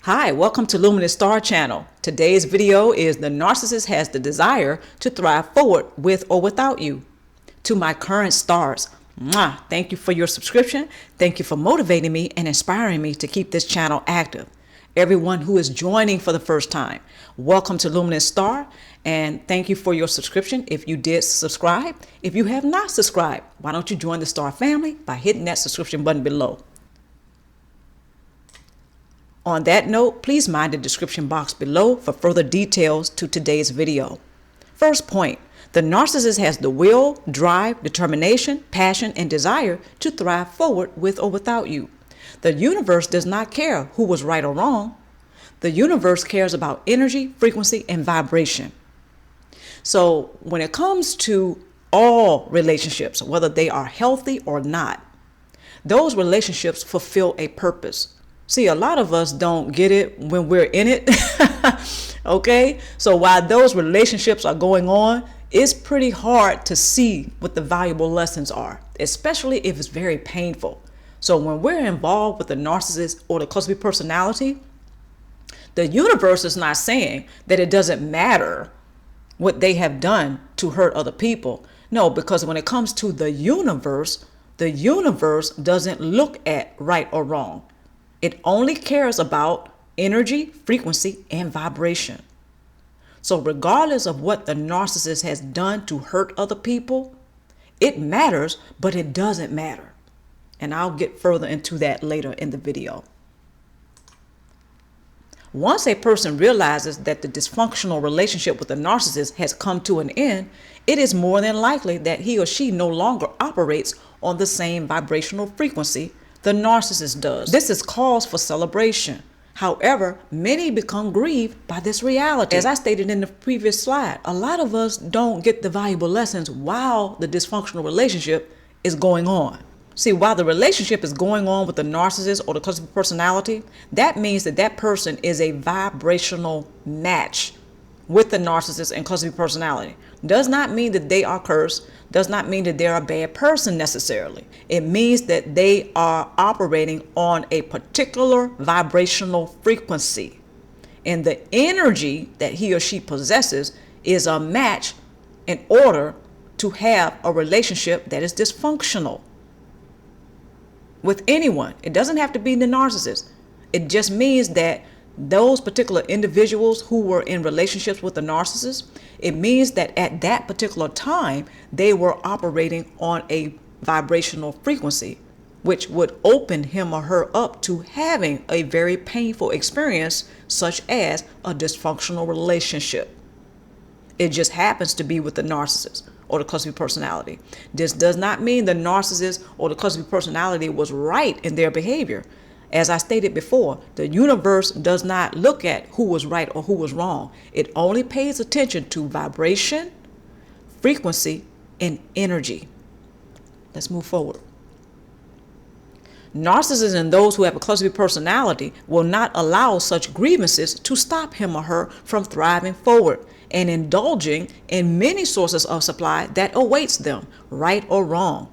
Hi, welcome to Luminousz Ztarr channel. Today's video is the narcissist has the desire to thrive forward with or without you. To my current stars, thank you for your subscription. Thank you for motivating me and inspiring me to keep this channel active. Everyone who is joining for the first time, welcome to Luminousz Ztarr, and thank you for your subscription if you did subscribe. If you have not subscribed, why don't you join the Ztarr family by hitting that subscription button below. On that note, please mind the description box below for further details to today's video. First point, the narcissist has the will, drive, determination, passion, and desire to thrive forward with or without you. The universe does not care who was right or wrong. The universe cares about energy, frequency, and vibration. So when it comes to all relationships, whether they are healthy or not, those relationships fulfill a purpose. See, a lot of us don't get it when we're in it. Okay, so while those relationships are going on, it's pretty hard to see what the valuable lessons are, especially if it's very painful. So when we're involved with the narcissist or the cluster B personality, the universe is not saying that it doesn't matter what they have done to hurt other people. No, because when it comes to the universe doesn't look at right or wrong. It only cares about energy, frequency, and vibration. So regardless of what the narcissist has done to hurt other people, it matters, but it doesn't matter. And I'll get further into that later in the video. Once a person realizes that the dysfunctional relationship with the narcissist has come to an end, it is more than likely that he or she no longer operates on the same vibrational frequency the narcissist does. This is cause for celebration. However, many become grieved by this reality. As I stated in the previous slide, a lot of us don't get the valuable lessons while the dysfunctional relationship is going on. See, while the relationship is going on with the narcissist or the cluster B personality, that means that that person is a vibrational match with the narcissist and cluster B personality. Does not mean that they are cursed, does not mean that they're a bad person necessarily. It means that they are operating on a particular vibrational frequency. And the energy that he or she possesses is a match in order to have a relationship that is dysfunctional with anyone. It doesn't have to be the narcissist. It just means that those particular individuals who were in relationships with the narcissist, it means that at that particular time, they were operating on a vibrational frequency, which would open him or her up to having a very painful experience, such as a dysfunctional relationship. It just happens to be with the narcissist or the cluster B personality. This does not mean the narcissist or the cluster B personality was right in their behavior. As I stated before, the universe does not look at who was right or who was wrong. It only pays attention to vibration, frequency, and energy. Let's move forward. Narcissists and those who have a cluster B personality will not allow such grievances to stop him or her from thriving forward and indulging in many sources of supply that awaits them, right or wrong.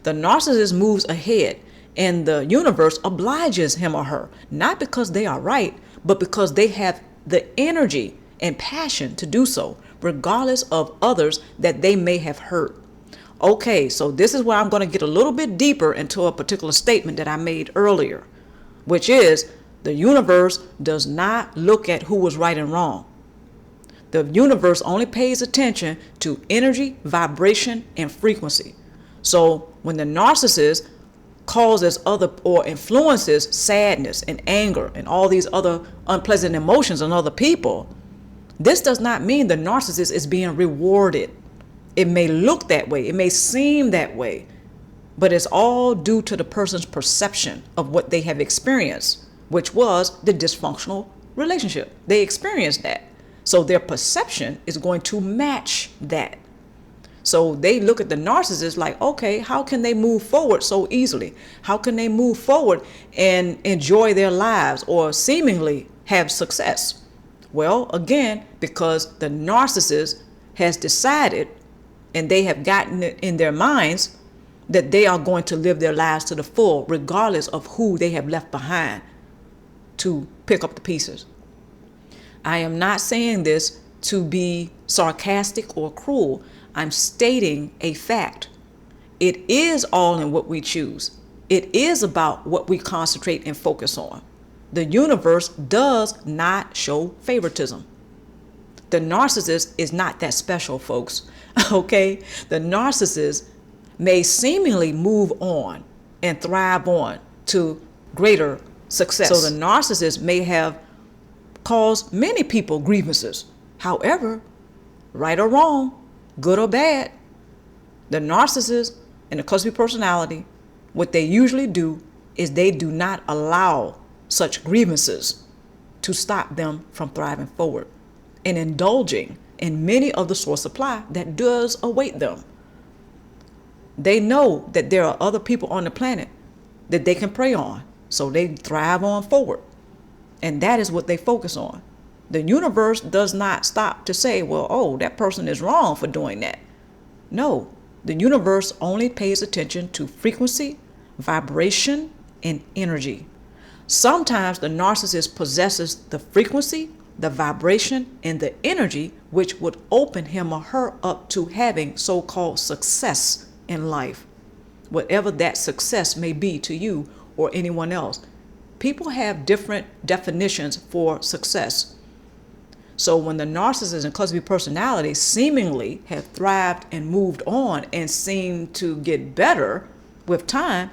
The narcissist moves ahead, and the universe obliges him or her, not because they are right, but because they have the energy and passion to do so, regardless of others that they may have hurt. Okay, so this is where I'm going to get a little bit deeper into a particular statement that I made earlier, which is the universe does not look at who was right and wrong. The universe only pays attention to energy, vibration, and frequency. So when the narcissist causes other or influences sadness and anger and all these other unpleasant emotions on other people, this does not mean the narcissist is being rewarded. It may look that way, it may seem that way, but it's all due to the person's perception of what they have experienced, which was the dysfunctional relationship. They experienced that. So their perception is going to match that. So they look at the narcissist like, okay, how can they move forward so easily? How can they move forward and enjoy their lives or seemingly have success? Well, again, because the narcissist has decided and they have gotten it in their minds that they are going to live their lives to the full, regardless of who they have left behind to pick up the pieces. I am not saying this to be sarcastic or cruel. I'm stating a fact. It is all in what we choose. It is about what we concentrate and focus on. The universe does not show favoritism. The narcissist is not that special, folks. Okay? The narcissist may seemingly move on and thrive on to greater success. So the narcissist may have caused many people grievances. However, right or wrong, good or bad, the narcissist and the cluster B personality, what they usually do is they do not allow such grievances to stop them from thriving forward and indulging in many of the source supply that does await them. They know that there are other people on the planet that they can prey on, so they thrive on forward. And that is what they focus on. The universe does not stop to say, well, oh, that person is wrong for doing that. No, the universe only pays attention to frequency, vibration, and energy. Sometimes the narcissist possesses the frequency, the vibration, and the energy which would open him or her up to having so-called success in life, whatever that success may be to you or anyone else. People have different definitions for success. So when the narcissist and cluster B personality seemingly have thrived and moved on and seem to get better with time,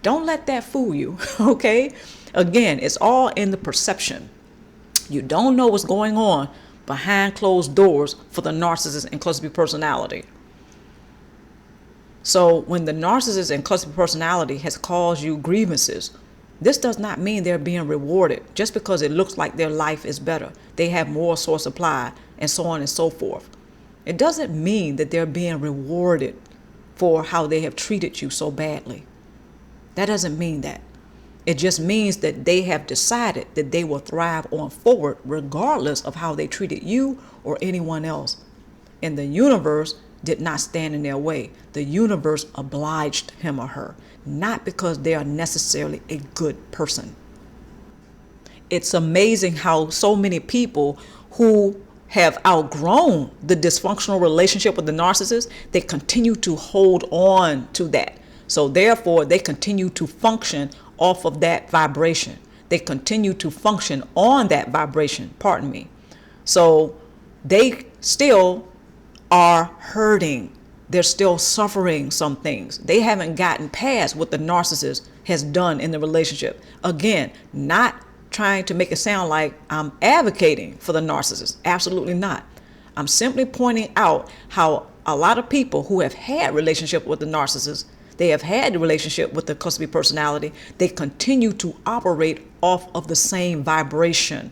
don't let that fool you, okay? Again, it's all in the perception. You don't know what's going on behind closed doors for the narcissist and cluster B personality. So when the narcissist and cluster B personality has caused you grievances, this does not mean they're being rewarded just because it looks like their life is better. They have more source supply and so on and so forth. It doesn't mean that they're being rewarded for how they have treated you so badly. That doesn't mean that. It just means that they have decided that they will thrive on forward regardless of how they treated you or anyone else. And the universe did not stand in their way. The universe obliged him or her, not because they are necessarily a good person. It's amazing how so many people who have outgrown the dysfunctional relationship with the narcissist, they continue to hold on to that. So therefore, they continue to function off of that vibration. They continue to function on that vibration, pardon me. So they still are hurting. They're still suffering some things. They haven't gotten past what the narcissist has done in the relationship. Again, not trying to make it sound like I'm advocating for the narcissist. Absolutely not. I'm simply pointing out how a lot of people who have had relationship with the narcissist, they have had the relationship with the cluster B personality, they continue to operate off of the same vibration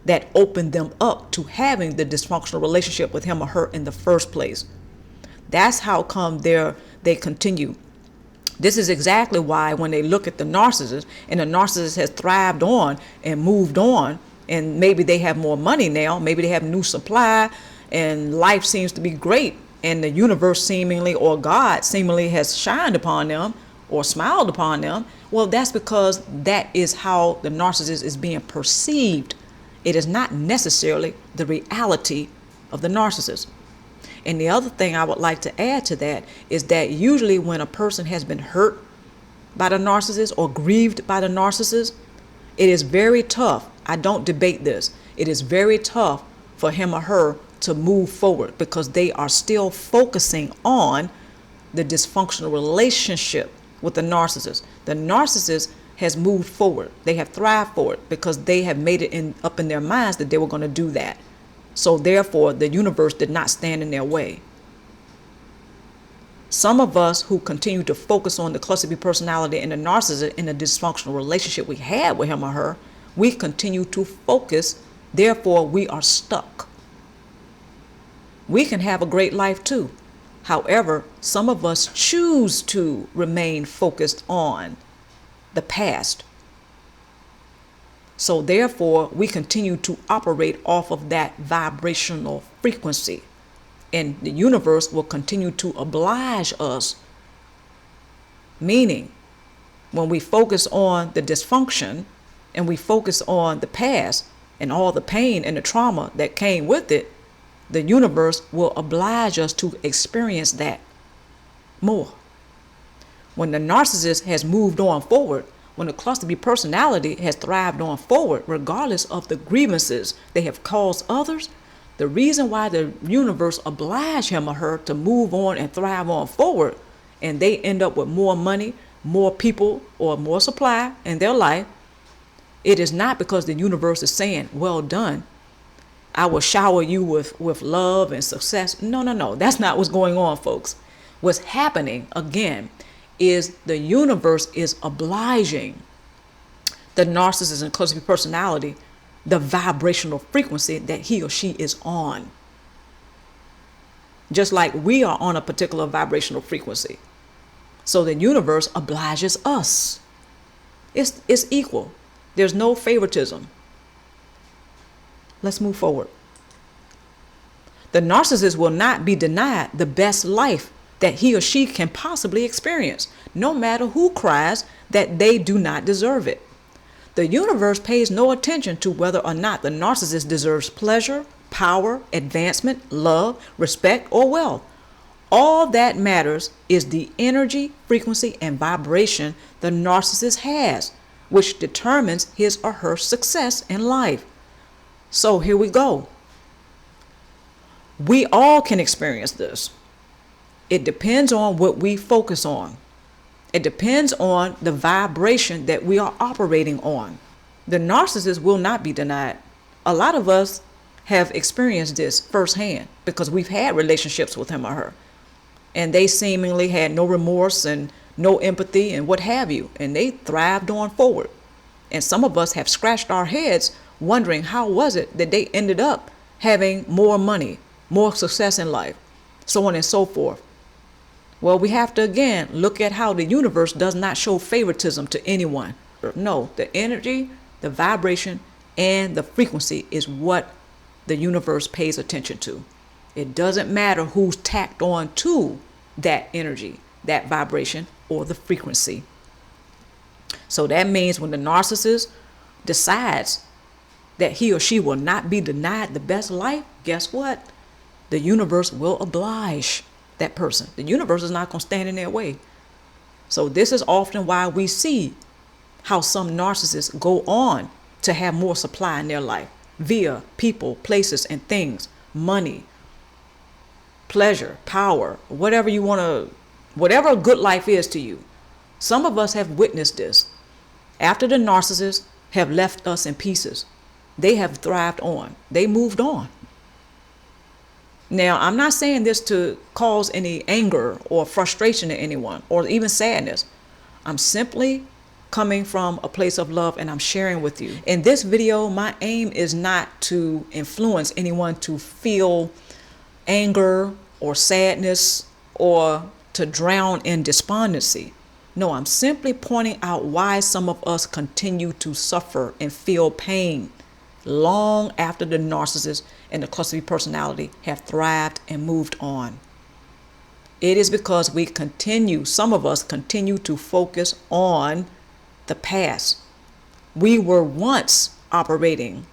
that opened them up to having the dysfunctional relationship with him or her in the first place. That's how come they continue. This is exactly why when they look at the narcissist and the narcissist has thrived on and moved on, and maybe they have more money now, maybe they have new supply and life seems to be great, and the universe seemingly or God seemingly has shined upon them or smiled upon them. Well, that's because that is how the narcissist is being perceived. It is not necessarily the reality of the narcissist. And the other thing I would like to add to that is that usually when a person has been hurt by the narcissist or grieved by the narcissist, it is very tough. I don't debate this. It is very tough for him or her to move forward because they are still focusing on the dysfunctional relationship with the narcissist. The narcissist has moved forward. They have thrived forward because they have made it up in their minds that they were going to do that. So therefore, the universe did not stand in their way. Some of us who continue to focus on the cluster B personality and the narcissist in the dysfunctional relationship we had with him or her, we continue to focus. Therefore, we are stuck. We can have a great life too. However, some of us choose to remain focused on the past. So therefore, we continue to operate off of that vibrational frequency. And the universe will continue to oblige us. Meaning, when we focus on the dysfunction and we focus on the past and all the pain and the trauma that came with it, the universe will oblige us to experience that more. When the narcissist has moved on forward, when the cluster B personality has thrived on forward, regardless of the grievances they have caused others, the reason why the universe obliged him or her to move on and thrive on forward, and they end up with more money, more people, or more supply in their life, it is not because the universe is saying, well done, I will shower you with love and success. No. That's not what's going on, folks. What's happening, again, is the universe is obliging the narcissist and cluster B personality the vibrational frequency that he or she is on. Just like we are on a particular vibrational frequency. So the universe obliges us. It's equal. There's no favoritism. Let's move forward. The narcissist will not be denied the best life that he or she can possibly experience, no matter who cries that they do not deserve it. The universe pays no attention to whether or not the narcissist deserves pleasure, power, advancement, love, respect, or wealth. All that matters is the energy, frequency, and vibration the narcissist has, which determines his or her success in life. So here we go. We all can experience this. It depends on what we focus on. It depends on the vibration that we are operating on. The narcissist will not be denied. A lot of us have experienced this firsthand because we've had relationships with him or her. And they seemingly had no remorse and no empathy and what have you. And they thrived on forward. And some of us have scratched our heads wondering how was it that they ended up having more money, more success in life, so on and so forth. Well, we have to, again, look at how the universe does not show favoritism to anyone. No, the energy, the vibration, and the frequency is what the universe pays attention to. It doesn't matter who's tacked on to that energy, that vibration, or the frequency. So that means when the narcissist decides that he or she will not be denied the best life, guess what? The universe will oblige that person. The universe is not going to stand in their way. So this is often why we see how some narcissists go on to have more supply in their life via people, places, and things, money, pleasure, power, whatever you want to, whatever a good life is to you. Some of us have witnessed this. After the narcissists have left us in pieces, they have thrived on. They moved on. Now, I'm not saying this to cause any anger or frustration to anyone or even sadness. I'm simply coming from a place of love and I'm sharing with you. In this video, my aim is not to influence anyone to feel anger or sadness or to drown in despondency. No, I'm simply pointing out why some of us continue to suffer and feel pain long after the narcissist and the cluster B personality have thrived and moved on. It is because we continue, some of us continue to focus on the past. We were once operating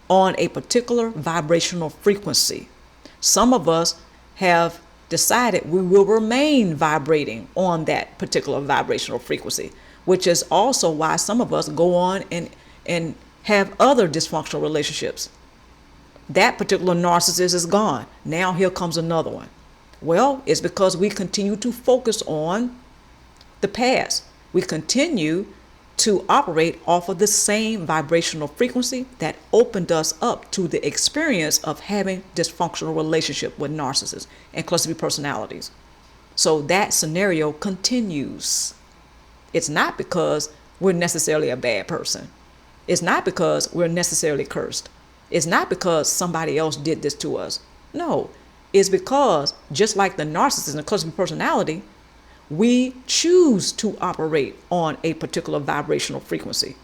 on a particular vibrational frequency. Some of us have decided we will remain vibrating on that particular vibrational frequency, which is also why some of us go on and have other dysfunctional relationships. That particular narcissist is gone. Now here comes another one. Well, it's because we continue to focus on the past. We continue to operate off of the same vibrational frequency that opened us up to the experience of having dysfunctional relationship with narcissists and cluster B personalities. So that scenario continues. It's not because we're necessarily a bad person. It's not because we're necessarily cursed. It's not because somebody else did this to us. No, it's because just like the narcissist and the cluster B personality, we choose to operate on a particular vibrational frequency.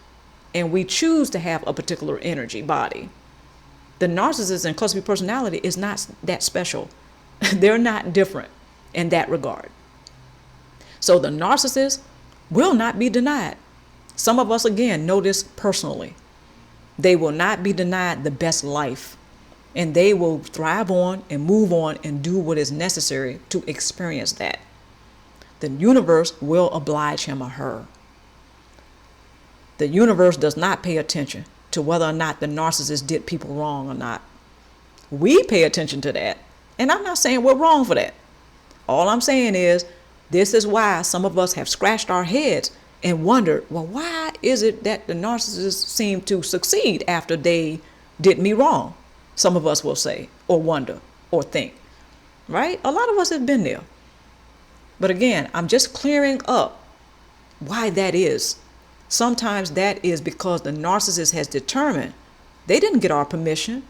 And we choose to have a particular energy body. The narcissist and cluster B personality is not that special. They're not different in that regard. So the narcissist will not be denied. Some of us, again, know this personally. They will not be denied the best life, and they will thrive on and move on and do what is necessary to experience that. The universe will oblige him or her. The universe does not pay attention to whether or not the narcissist did people wrong or not. We pay attention to that. And I'm not saying we're wrong for that. All I'm saying is this is why some of us have scratched our heads and wondered, well, why is it that the narcissists seem to succeed after they did me wrong? Some of us will say, or wonder, or think, right? A lot of us have been there. But again, I'm just clearing up why that is. Sometimes that is because the narcissist has determined they didn't get our permission.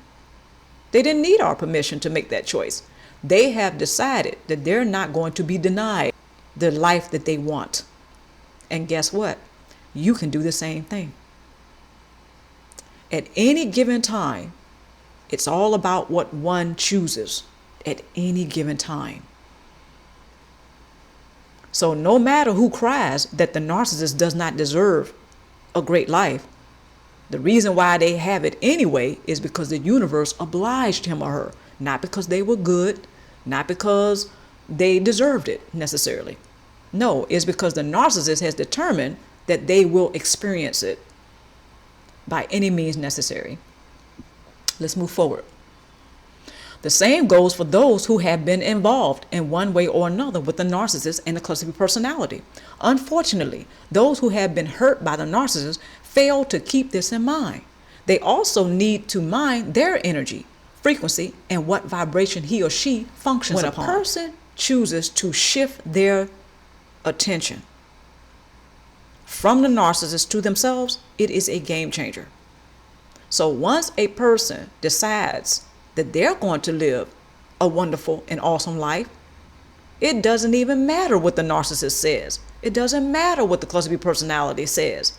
They didn't need our permission to make that choice. They have decided that they're not going to be denied the life that they want. And guess what? You can do the same thing. At any given time, it's all about what one chooses at any given time. So no matter who cries that the narcissist does not deserve a great life, the reason why they have it anyway is because the universe obliged him or her, not because they were good, not because they deserved it necessarily. No, it's because the narcissist has determined that they will experience it by any means necessary. Let's move forward. The same goes for those who have been involved in one way or another with the narcissist and the cluster B personality. Unfortunately, those who have been hurt by the narcissist fail to keep this in mind. They also need to mind their energy, frequency, and what vibration he or she functions upon. When a person chooses to shift their attention from the narcissist to themselves, it is a game changer. So once a person decides that they're going to live a wonderful and awesome life, it doesn't even matter what the narcissist says. It doesn't matter what the cluster B personality says.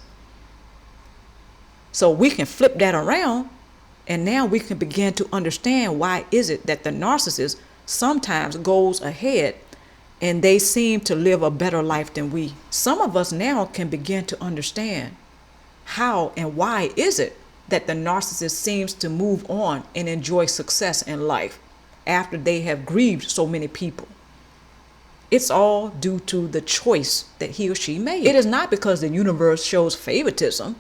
So we can flip that around, and now we can begin to understand why is it that the narcissist sometimes goes ahead and they seem to live a better life than we. Some of us now can begin to understand how and why is it that the narcissist seems to move on and enjoy success in life after they have grieved so many people. It's all due to the choice that he or she made. It is not because the universe shows favoritism.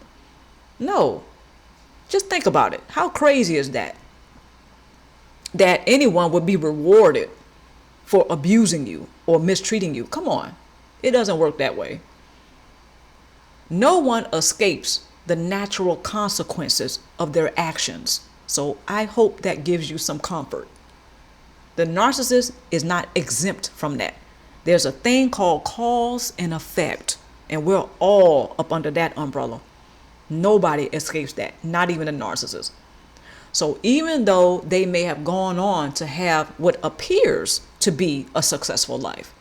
No. Just think about it. How crazy is that? That anyone would be rewarded for abusing you or mistreating you. Come on. It doesn't work that way. No one escapes the natural consequences of their actions. So I hope that gives you some comfort. The narcissist is not exempt from that. There's a thing called cause and effect, and we're all up under that umbrella. Nobody escapes that, not even the narcissist. So even though they may have gone on to have what appears to be a successful life,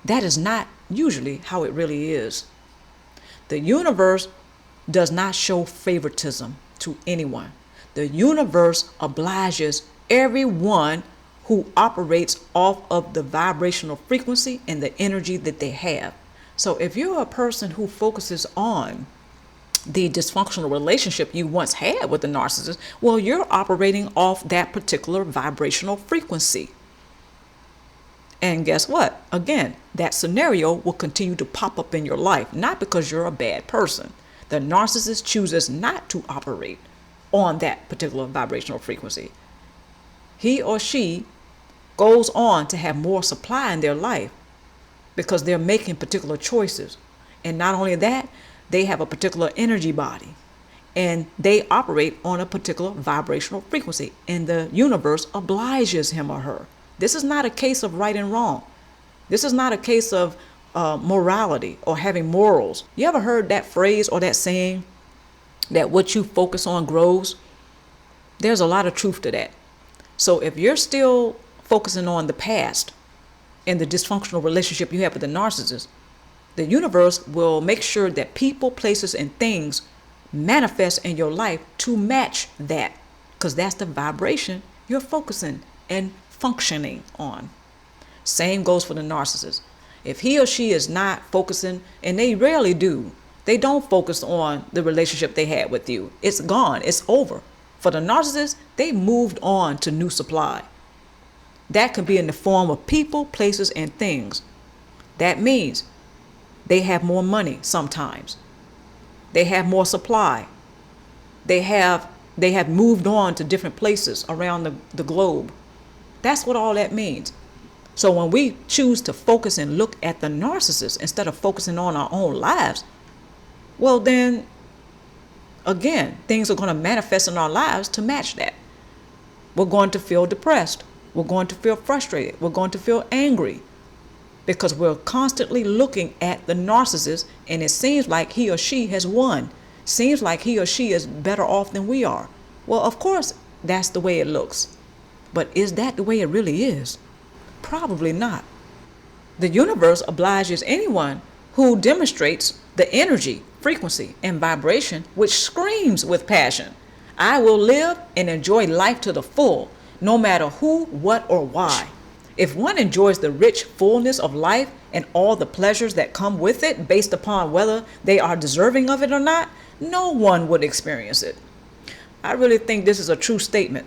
that is not usually how it really is. The universe does not show favoritism to anyone. The universe obliges everyone who operates off of the vibrational frequency and the energy that they have. So if you're a person who focuses on the dysfunctional relationship you once had with the narcissist, well, you're operating off that particular vibrational frequency. And guess what? Again, that scenario will continue to pop up in your life, not because you're a bad person. The narcissist chooses not to operate on that particular vibrational frequency. He or she goes on to have more supply in their life because they're making particular choices. And not only that, they have a particular energy body and they operate on a particular vibrational frequency, and the universe obliges him or her. This is not a case of right and wrong. This is not a case of morality or having morals. You ever heard that phrase or that saying that what you focus on grows? There's a lot of truth to that. So if you're still focusing on the past and the dysfunctional relationship you have with the narcissist, the universe will make sure that people, places, and things manifest in your life to match that, because that's the vibration you're focusing and functioning on. Same goes for the narcissist. If he or she is not focusing, and they rarely do, They don't focus on the relationship they had with you. It's gone. It's over. For the narcissist, they moved on to new supply. That could be in the form of people, places, and things. That means they have more money sometimes. They have more supply. They have moved on to different places around the globe. That's what all that means. So when we choose to focus and look at the narcissist instead of focusing on our own lives, well then, again, things are going to manifest in our lives to match that. We're going to feel depressed. We're going to feel frustrated. We're going to feel angry because we're constantly looking at the narcissist and it seems like he or she has won. Seems like he or she is better off than we are. Well, of course, that's the way it looks. But is that the way it really is? Probably not. The universe obliges anyone who demonstrates the energy, frequency, and vibration which screams with passion. I will live and enjoy life to the full, no matter who, what, or why. If one enjoys the rich fullness of life and all the pleasures that come with it based upon whether they are deserving of it or not, no one would experience it. I really think this is a true statement.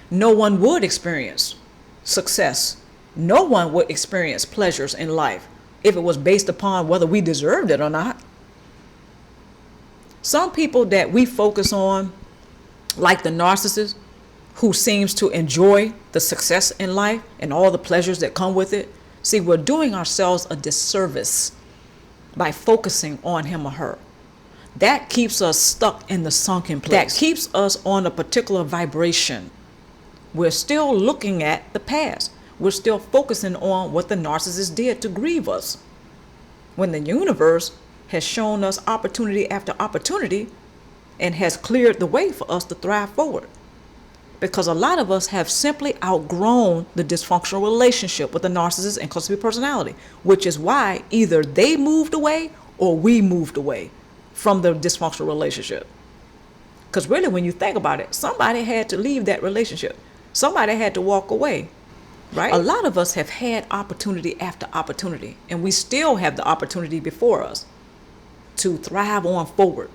No one would experience success. No one would experience pleasures in life if it was based upon whether we deserved it or not. Some people that we focus on, like the narcissist, who seems to enjoy the success in life and all the pleasures that come with it, see, we're doing ourselves a disservice by focusing on him or her. That keeps us stuck in the sunken place. That keeps us on a particular vibration. We're still looking at the past. We're still focusing on what the narcissist did to grieve us. When the universe has shown us opportunity after opportunity and has cleared the way for us to thrive forward. Because a lot of us have simply outgrown the dysfunctional relationship with the narcissist and cluster B personality, which is why either they moved away or we moved away from the dysfunctional relationship. Because really, when you think about it, somebody had to leave that relationship. Somebody had to walk away, right? A lot of us have had opportunity after opportunity, and we still have the opportunity before us to thrive on forward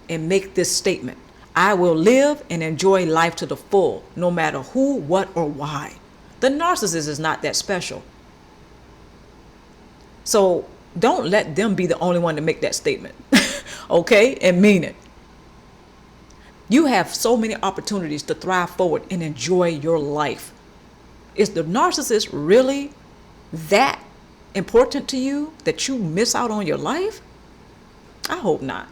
and make this statement. I will live and enjoy life to the full, no matter who, what, or why. The narcissist is not that special. So don't let them be the only one to make that statement, okay? And mean it. You have so many opportunities to thrive forward and enjoy your life. Is the narcissist really that important to you that you miss out on your life? I hope not.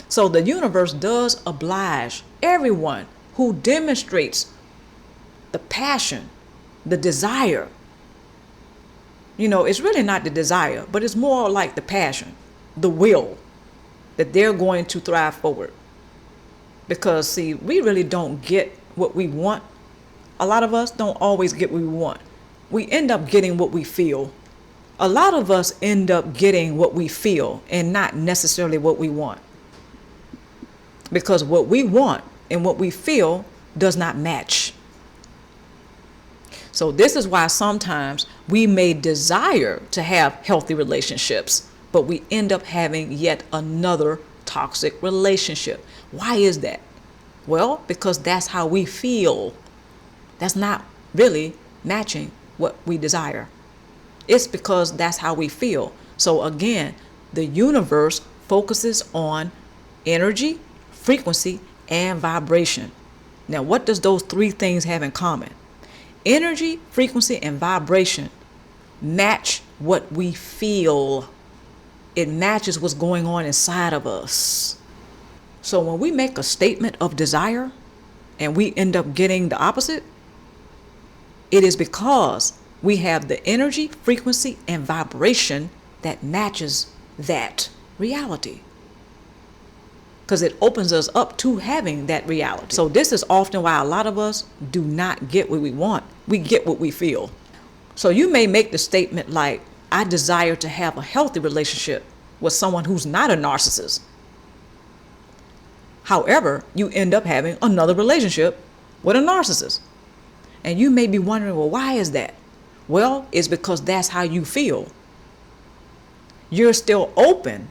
So the universe does oblige everyone who demonstrates the passion, the desire. You know, it's really not the desire, but it's more like the passion, the will that they're going to thrive forward. Because, see, we really don't get what we want. A lot of us don't always get what we want. We end up getting what we feel. A lot of us end up getting what we feel and not necessarily what we want. Because what we want and what we feel does not match. So this is why sometimes we may desire to have healthy relationships, but we end up having yet another toxic relationship. Why is that? Well, because that's how we feel. That's not really matching what we desire. It's because that's how we feel. So again, the universe focuses on energy, frequency, and vibration. Now, what does those three things have in common? Energy, frequency, and vibration match what we feel. It matches what's going on inside of us. So when we make a statement of desire and we end up getting the opposite, it is because we have the energy, frequency, and vibration that matches that reality. Because it opens us up to having that reality. So this is often why a lot of us do not get what we want. We get what we feel. So you may make the statement like, I desire to have a healthy relationship with someone who's not a narcissist. However, you end up having another relationship with a narcissist. And you may be wondering, well, why is that? Well, it's because that's how you feel. You're still open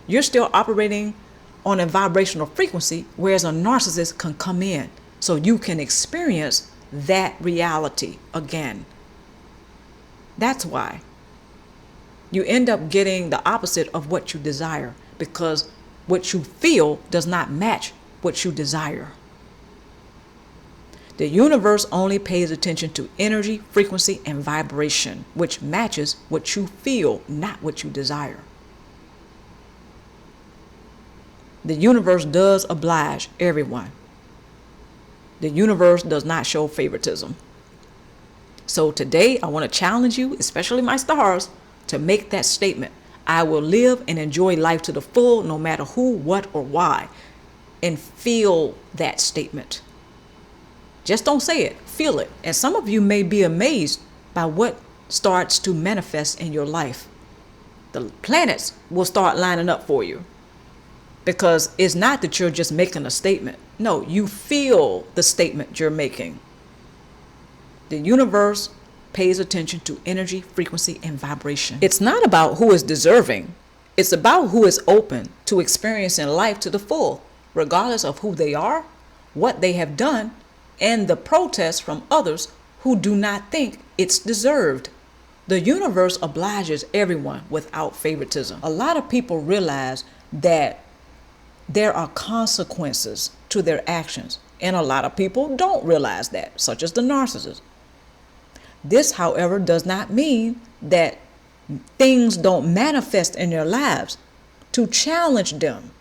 You're still operating on a vibrational frequency, whereas a narcissist can come in so you can experience that reality again. That's why you end up getting the opposite of what you desire, because what you feel does not match what you desire. The universe only pays attention to energy, frequency, and vibration, which matches what you feel, not what you desire. The universe does oblige everyone. The universe does not show favoritism. So today I want to challenge you, especially my stars, to make that statement. I will live and enjoy life to the full, no matter who, what, or why. And feel that statement. Just don't say it, feel it. And some of you may be amazed by what starts to manifest in your life. The planets will start lining up for you. Because it's not that you're just making a statement. No, you feel the statement you're making. The universe pays attention to energy, frequency, and vibration. It's not about who is deserving. It's about who is open to experiencing life to the full, regardless of who they are, what they have done, and the protest from others who do not think it's deserved. The universe obliges everyone without favoritism. A lot of people realize that there are consequences to their actions, and a lot of people don't realize that, such as the narcissist. This, however, does not mean that things don't manifest in their lives to challenge them.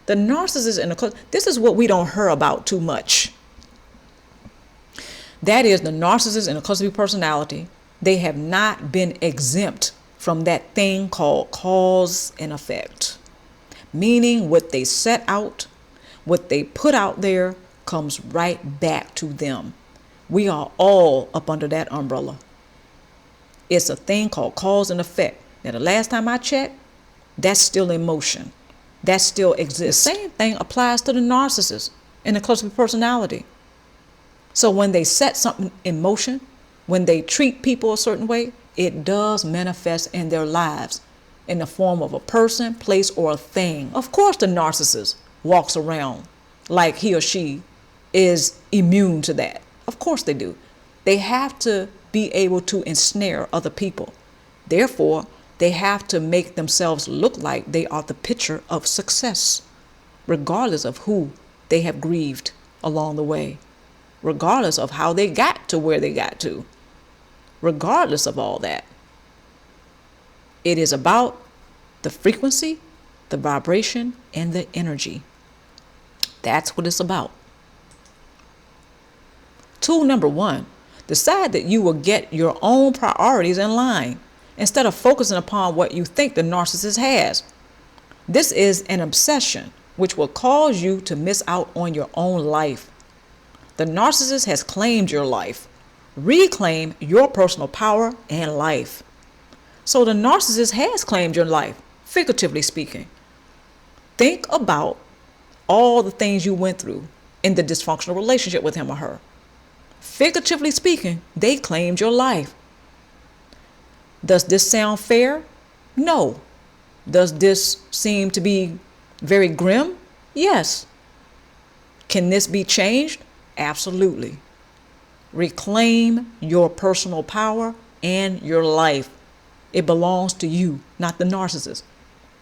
The narcissist and this is what we don't hear about too much. That is, the narcissist and the cluster personality, they have not been exempt from that thing called cause and effect. Meaning what they set out, what they put out there comes right back to them. We are all up under that umbrella. It's a thing called cause and effect. Now, the last time I checked, that's still in motion. That still exists. The same thing applies to the narcissist and the cluster personality. So when they set something in motion, when they treat people a certain way, it does manifest in their lives in the form of a person, place, or a thing. Of course, the narcissist walks around like he or she is immune to that. Of course they do. They have to be able to ensnare other people. Therefore, they have to make themselves look like they are the picture of success, regardless of who they have grieved along the way, regardless of how they got to where they got to, regardless of all that. It is about the frequency, the vibration, and the energy. That's what it's about. Tool number 1, decide that you will get your own priorities in line instead of focusing upon what you think the narcissist has. This is an obsession which will cause you to miss out on your own life. The narcissist has claimed your life. Reclaim your personal power and life. So the narcissist has claimed your life, figuratively speaking. Think about all the things you went through in the dysfunctional relationship with him or her. Figuratively speaking, they claimed your life. Does this sound fair? No. Does this seem to be very grim? Yes. Can this be changed? Absolutely. Reclaim your personal power and your life. It belongs to you, not the narcissist.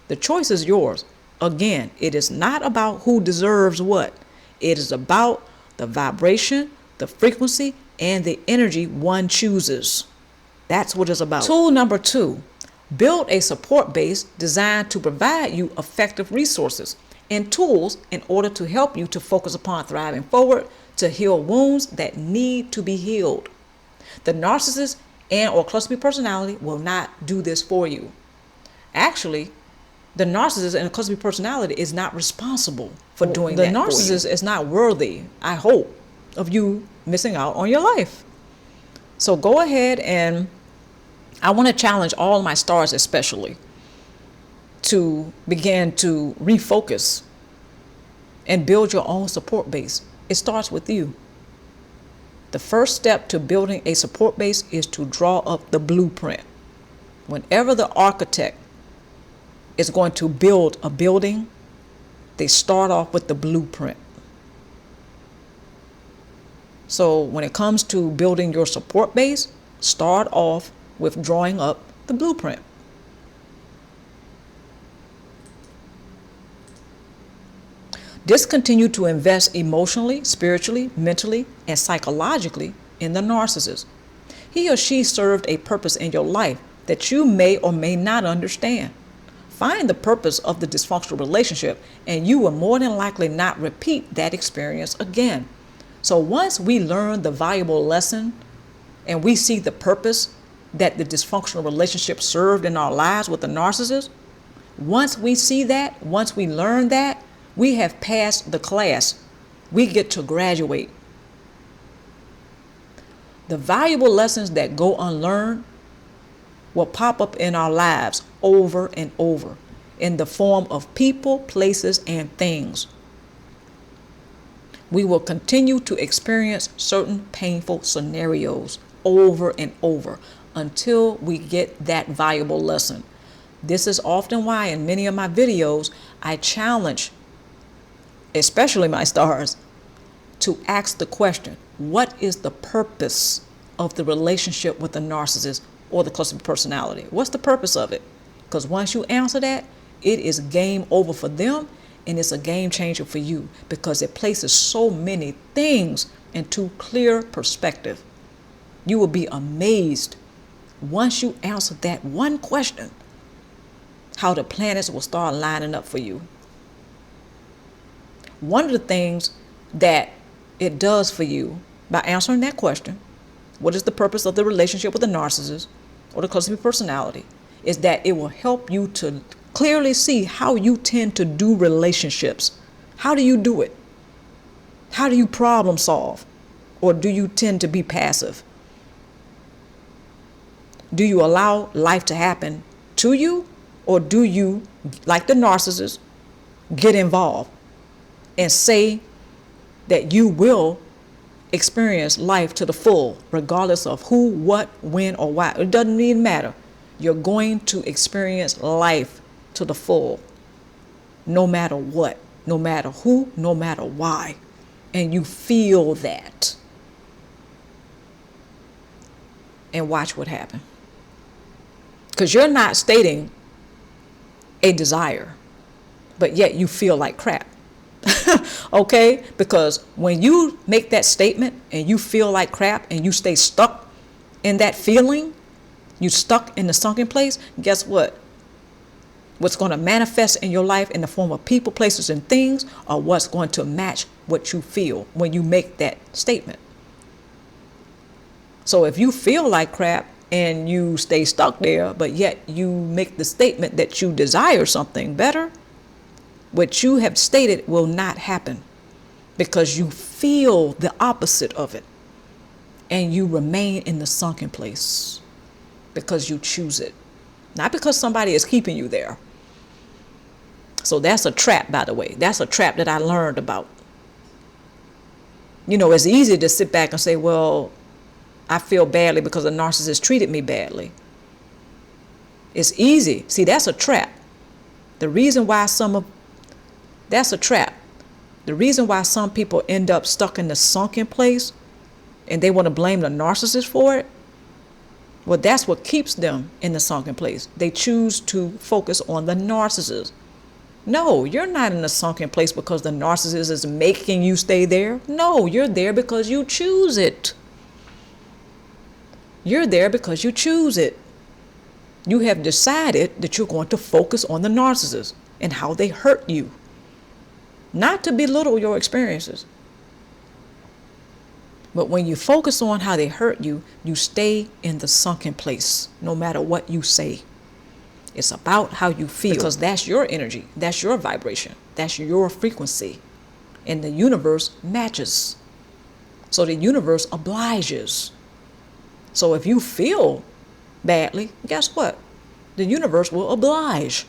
The choice is yours. Again, it is not about who deserves what. It is about the vibration, the frequency, and the energy one chooses. That's what it's about. Tool number 2, build a support base designed to provide you effective resources and tools in order to help you to focus upon thriving forward, to heal wounds that need to be healed. The narcissist and or cluster B personality will not do this for you. Actually, the narcissist and the cluster B personality is not responsible for doing that. The narcissist is not worthy, I hope, of you missing out on your life. So go ahead, and I want to challenge all my stars especially to begin to refocus and build your own support base. It starts with you. The first step to building a support base is to draw up the blueprint. Whenever the architect is going to build a building, they start off with the blueprint. So when it comes to building your support base, start off with drawing up the blueprint. Discontinue to invest emotionally, spiritually, mentally, and psychologically in the narcissist. He or she served a purpose in your life that you may or may not understand. Find the purpose of the dysfunctional relationship, and you will more than likely not repeat that experience again. So once we learn the valuable lesson and we see the purpose that the dysfunctional relationship served in our lives with the narcissist, once we see that, once we learn that, we have passed the class. We get to graduate. The valuable lessons that go unlearned will pop up in our lives over and over in the form of people, places, and things. We will continue to experience certain painful scenarios over and over until we get that valuable lesson. This is often why in many of my videos, I challenge, especially my stars, to ask the question, what is the purpose of the relationship with the narcissist or the cluster personality? What's the purpose of it? Because once you answer that, it is game over for them, and it's a game changer for you because it places so many things into clear perspective. You will be amazed once you answer that one question, how the planets will start lining up for you. One of the things that it does for you by answering that question, what is the purpose of the relationship with the narcissist or the cluster personality, is that it will help you to clearly see how you tend to do relationships. How do you do it? How do you problem solve? Or do you tend to be passive? Do you allow life to happen to you? Or do you, like the narcissist, get involved and say that you will experience life to the full, regardless of who, what, when, or why? It doesn't even matter. You're going to experience life to the full, no matter what, no matter who, no matter why. And you feel that. And watch what happens. Because you're not stating a desire, but yet you feel like crap. Okay? Because when you make that statement and you feel like crap and you stay stuck in that feeling, you stuck in the sunken place, guess what? What's going to manifest in your life in the form of people, places, and things are what's going to match what you feel when you make that statement. So if you feel like crap and you stay stuck there, but yet you make the statement that you desire something better, what you have stated will not happen because you feel the opposite of it and you remain in the sunken place because you choose it, not because somebody is keeping you there. So that's a trap, by the way. That's a trap that I learned about. You know, it's easy to sit back and say, well, I feel badly because a narcissist treated me badly. It's easy. See, that's a trap. The reason why that's a trap. The reason why some people end up stuck in the sunken place and they want to blame the narcissist for it, well, that's what keeps them in the sunken place. They choose to focus on the narcissist. No, you're not in a sunken place because the narcissist is making you stay there. No, you're there because you choose it. You're there because you choose it. You have decided that you're going to focus on the narcissist and how they hurt you. Not to belittle your experiences. But when you focus on how they hurt you, you stay in the sunken place, no matter what you say. It's about how you feel, because that's your energy, that's your vibration, that's your frequency. And the universe matches. So the universe obliges. So if you feel badly, guess what? The universe will oblige.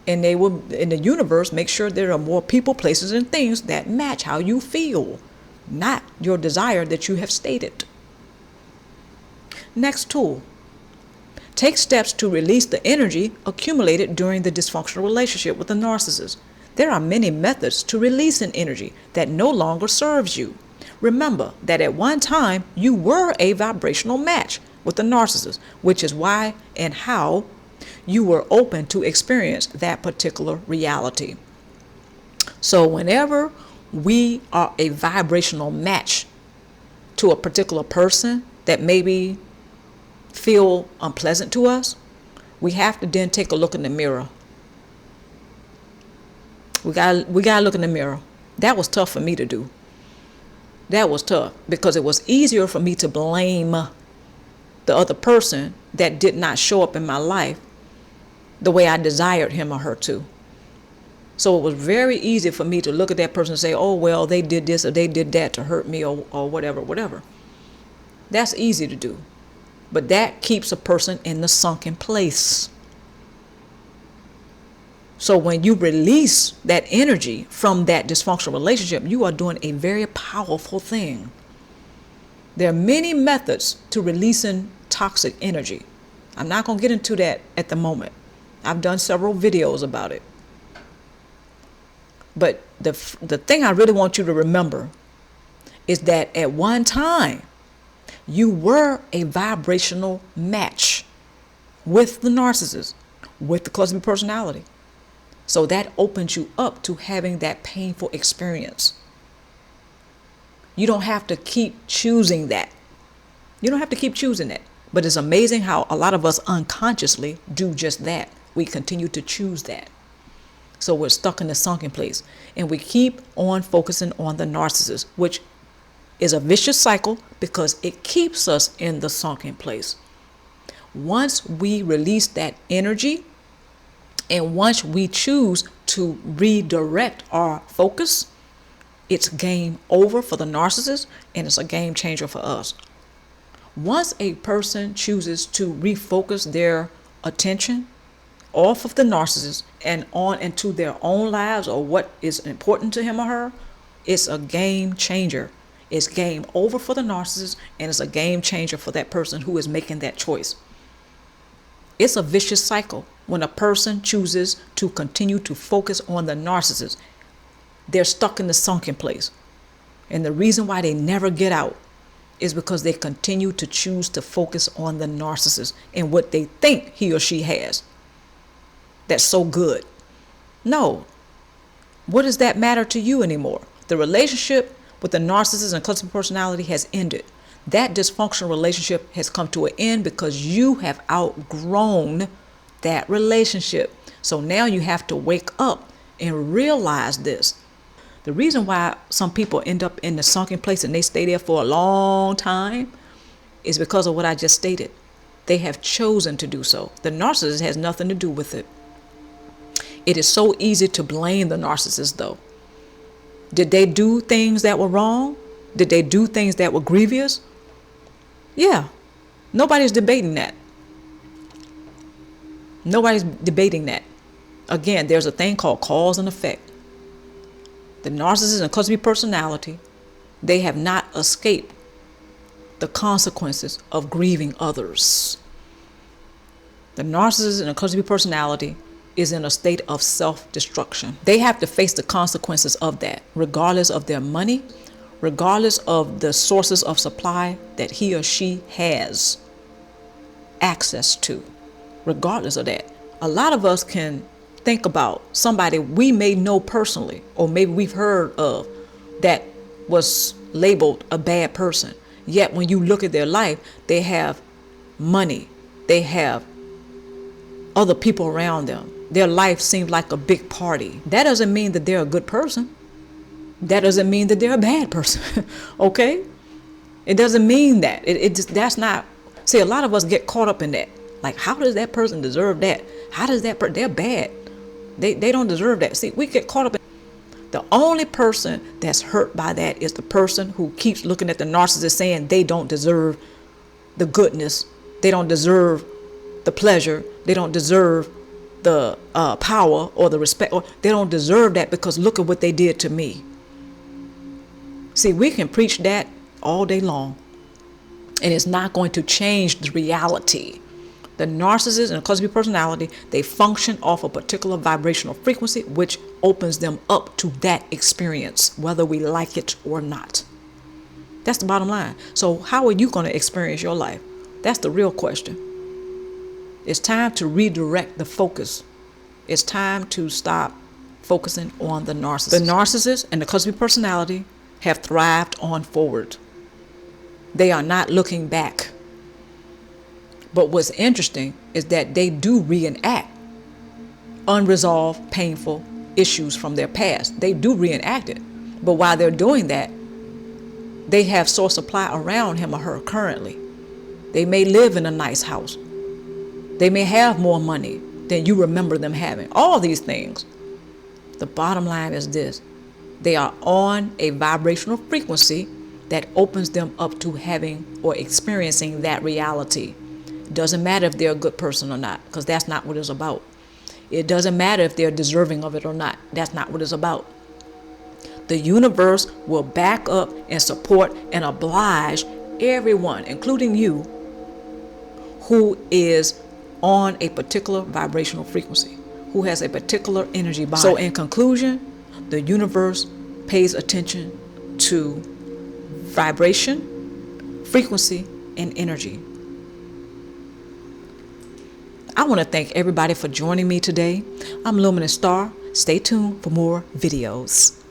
And they will, in the universe, make sure there are more people, places, and things that match how you feel, not your desire that you have stated. Next tool. Take steps to release the energy accumulated during the dysfunctional relationship with the narcissist. There are many methods to releasing energy that no longer serves you. Remember that at one time you were a vibrational match with the narcissist, which is why and how you were open to experience that particular reality. So whenever we are a vibrational match to a particular person that maybe feel unpleasant to us, we have to then take a look in the mirror. We gotta look in the mirror. That was tough for me to do. That was tough because it was easier for me to blame the other person that did not show up in my life the way I desired him or her to. So it was very easy for me to look at that person and say, oh, well, they did this or they did that to hurt me or whatever. That's easy to do. But that keeps a person in the sunken place. So when you release that energy from that dysfunctional relationship, you are doing a very powerful thing. There are many methods to releasing toxic energy. I'm not going to get into that at the moment. I've done several videos about it. But the thing I really want you to remember is that at one time, you were a vibrational match with the narcissist, with the cluster B personality. So that opens you up to having that painful experience. You don't have to keep choosing that. You don't have to keep choosing that. But it's amazing how a lot of us unconsciously do just that. We continue to choose that. So we're stuck in the sunken place. And we keep on focusing on the narcissist, which is a vicious cycle because it keeps us in the sunken place. Once we release that energy, and once we choose to redirect our focus, it's game over for the narcissist and it's a game changer for us. Once a person chooses to refocus their attention off of the narcissist and on into their own lives or what is important to him or her, it's a game changer. It's game over for the narcissist and it's a game changer for that person who is making that choice. It's a vicious cycle. When a person chooses to continue to focus on the narcissist, they're stuck in the sunken place. And the reason why they never get out is because they continue to choose to focus on the narcissist and what they think he or she has. That's so good. No. What does that matter to you anymore? The relationship with the narcissist and cluster personality has ended. That dysfunctional relationship has come to an end because you have outgrown that relationship. So now you have to wake up and realize this. The reason why some people end up in the sunken place and they stay there for a long time is because of what I just stated. They have chosen to do so. The narcissist has nothing to do with it. It is so easy to blame the narcissist though. Did they do things that were wrong? Did they do things that were grievous? Yeah. Nobody's debating that. Nobody's debating that. Again, there's a thing called cause and effect. The narcissist and cluster B personality, they have not escaped the consequences of grieving others. The narcissist and the cluster B personality is in a state of self-destruction. They have to face the consequences of that, regardless of their money, regardless of the sources of supply that he or she has access to. Regardless of that, a lot of us can think about somebody we may know personally, or maybe we've heard of, that was labeled a bad person. Yet when you look at their life, they have money, they have other people around them. Their life seems like a big party. That doesn't mean that they're a good person. That doesn't mean that they're a bad person. Okay? It doesn't mean that. That's not. See, a lot of us get caught up in that. Like, how does that person deserve that? How does that person, they're bad. They don't deserve that. See, we get caught up in. The only person that's hurt by that is the person who keeps looking at the narcissist saying they don't deserve the goodness. They don't deserve the pleasure. They don't deserve the power or the respect. Or they don't deserve that because look at what they did to me. See, we can preach that all day long. And it's not going to change the reality. The narcissist and the cluster B personality, they function off a particular vibrational frequency, which opens them up to that experience, whether we like it or not. That's the bottom line. So how are you going to experience your life? That's the real question. It's time to redirect the focus. It's time to stop focusing on the narcissist. The narcissist and the cluster B personality have thrived on forward. They are not looking back. But what's interesting is that they do reenact unresolved, painful issues from their past. They do reenact it. But while they're doing that, they have source supply around him or her currently. They may live in a nice house. They may have more money than you remember them having. All these things. The bottom line is this. They are on a vibrational frequency that opens them up to having or experiencing that reality. Doesn't matter if they're a good person or not, because that's not what it's about. It doesn't matter if they're deserving of it or not. That's not what it's about. The universe will back up and support and oblige everyone, including you, who is on a particular vibrational frequency, who has a particular energy body. So in conclusion, the universe pays attention to vibration, frequency, and energy. I want to thank everybody for joining me today. I'm Luminousz Ztarr. Stay tuned for more videos.